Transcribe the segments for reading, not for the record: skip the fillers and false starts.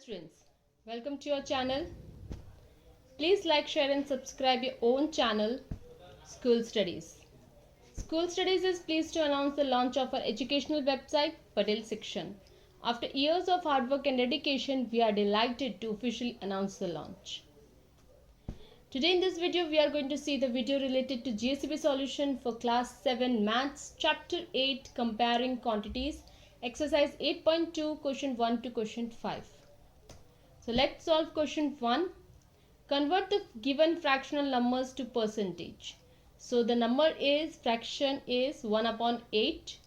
students, welcome to your channel. Please like, share and subscribe your own channel, School Studies. School Studies is pleased to announce the launch of our educational website, Patel Section. After years of hard work and dedication, we are delighted to officially announce the launch. Today in this video, we are going to see the video related to GSEB solution for Class 7 Maths, Chapter 8, Comparing Quantities, Exercise 8.2, Question 1 to Question 5. So let's solve Question 1. Convert the given fractional numbers to percentage. So the fraction is 1 upon 8.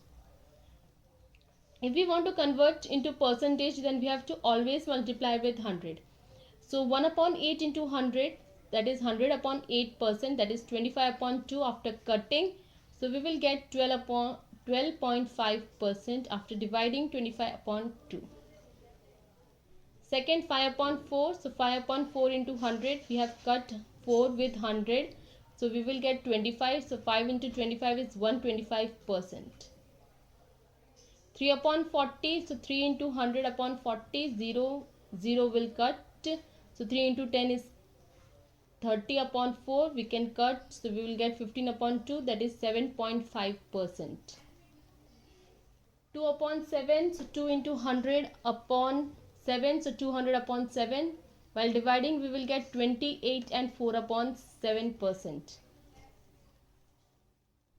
If we want to convert into percentage, then we have to always multiply with 100. So 1 upon 8 into 100, that is 100 upon 8%, that is 25 upon 2 after cutting. So we will get 12.5% after dividing 25 upon 2. Second, 5 upon 4. So 5 upon 4 into 100, we have cut 4 with 100. So we will get 25. So 5 into 25 is 125%. 3 upon 40. So 3 into 100 upon 40, 0 will cut. So 3 into 10 is 30 upon 4, we can cut. So we will get 15 upon 2, that is 7.5%. 2 upon 7. So 2 into 100 upon 7, so 200 upon 7. While dividing, we will get 28 and 4 upon 7%.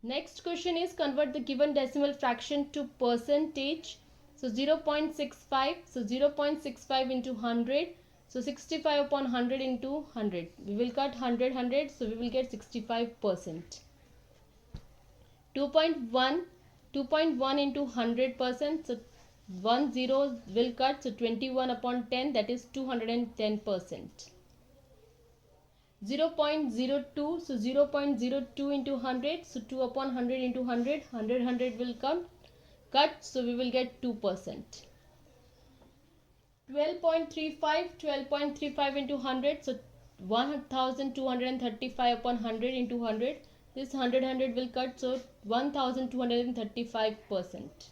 Next question is convert the given decimal fraction to percentage. So 0.65. So 0.65 into 100. So 65 upon 100 into 100. We will cut 100, so we will get 65%. 2.1 into 100%. So 10 will cut, so 21 upon 10, that is 210%. 0.02, so 0.02 into 100, so 2 upon 100 into 100, 100 will come, cut, so we will get 2%. 12.35 into 100, so 1235 upon 100 into 100, this 100 will cut, so 1235%.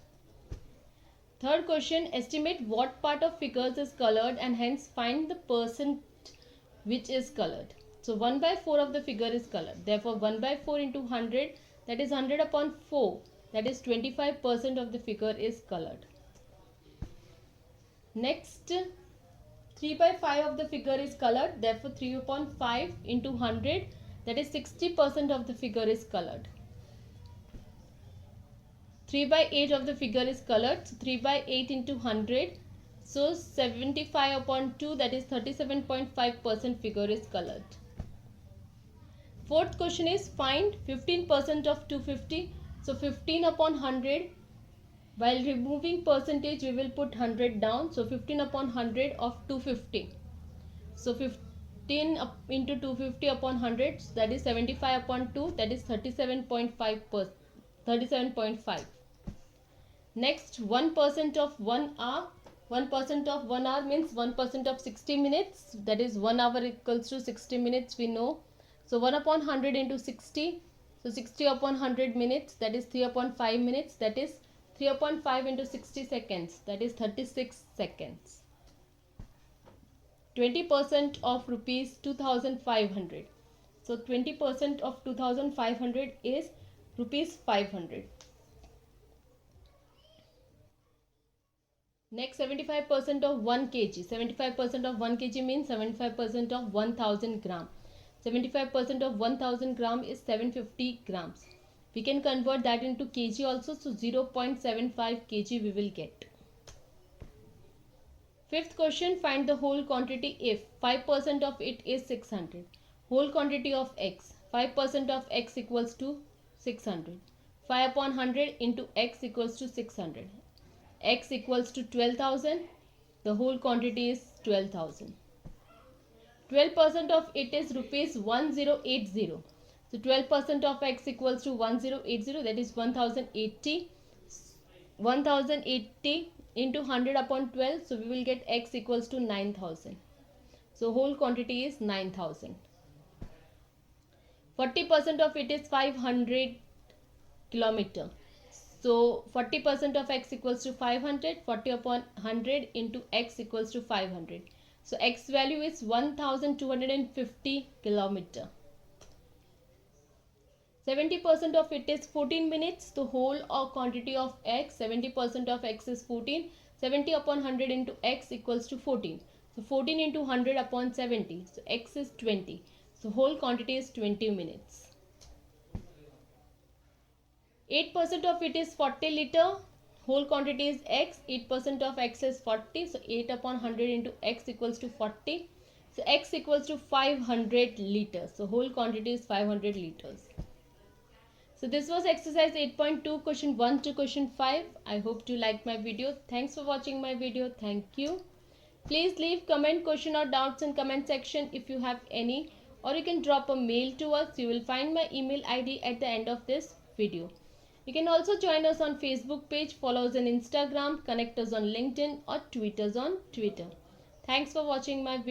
Third question, estimate what part of figures is colored and hence find the percent which is colored. So 1 by 4 of the figure is colored. Therefore 1 by 4 into 100, that is 100 upon 4, that is 25% of the figure is colored. Next, 3 by 5 of the figure is colored. Therefore 3 upon 5 into 100, that is 60% of the figure is colored. 3 by 8 of the figure is colored. So 3 by 8 into 100. So 75 upon 2, that is 37.5% figure is colored. Fourth question is find 15% of 250. So 15 upon 100. While removing percentage, we will put 100 down. So 15 upon 100 of 250. So 15 into 250 upon 100, that is 75 upon 2, that is 37.5. Next, 1% of 1 hour. 1% of 1 hour means 1% of 60 minutes. That is 1 hour equals to 60 minutes, we know. So 1 upon 100 into 60. So 60 upon 100 minutes, that is 3 upon 5 minutes. That is 3 upon 5 into 60 seconds. That is 36 seconds. 20% of rupees 2500. So 20% of 2500 is rupees 500. Next, 75% of 1 kg. 75% of 1 kg means 75% of 1000 gram. 75% of 1000 gram is 750 grams. We can convert that into kg also. So 0.75 kg we will get. Fifth question, find the whole quantity if 5% of it is 600. Whole quantity of x. 5% of x equals to 600. 5 upon 100 into x equals to 600. X equals to 12,000. The whole quantity is 12,000. 12% of it is rupees 1080. So 12% of x equals to 1080, that is 1080. 1080 into 100 upon 12, so we will get x equals to 9000. So whole quantity is 9000. 40% of it is 500 kilometer. So 40% of x equals to 500. 40 upon 100 into x equals to 500. So x value is 1250 kilometer. 70% of it is 14 minutes. The whole or quantity of x, 70% of x is 14. 70 upon 100 into x equals to 14. So 14 into 100 upon 70. So x is 20. So whole quantity is 20 minutes. 8% of it is 40 liter. Whole quantity is x. 8% of x is 40. So 8 upon 100 into x equals to 40. So x equals to 500 liters. So whole quantity is 500 liters. So this was exercise 8.2 question 1 to question 5. I hope you liked my video. Thanks for watching my video. Thank you. Please leave comment, question or doubts in comment section if you have any, or you can drop a mail to us. You will find my email ID at the end of this video. You can also join us on Facebook page, follow us on Instagram, connect us on LinkedIn or tweet us on Twitter. Thanks for watching my video.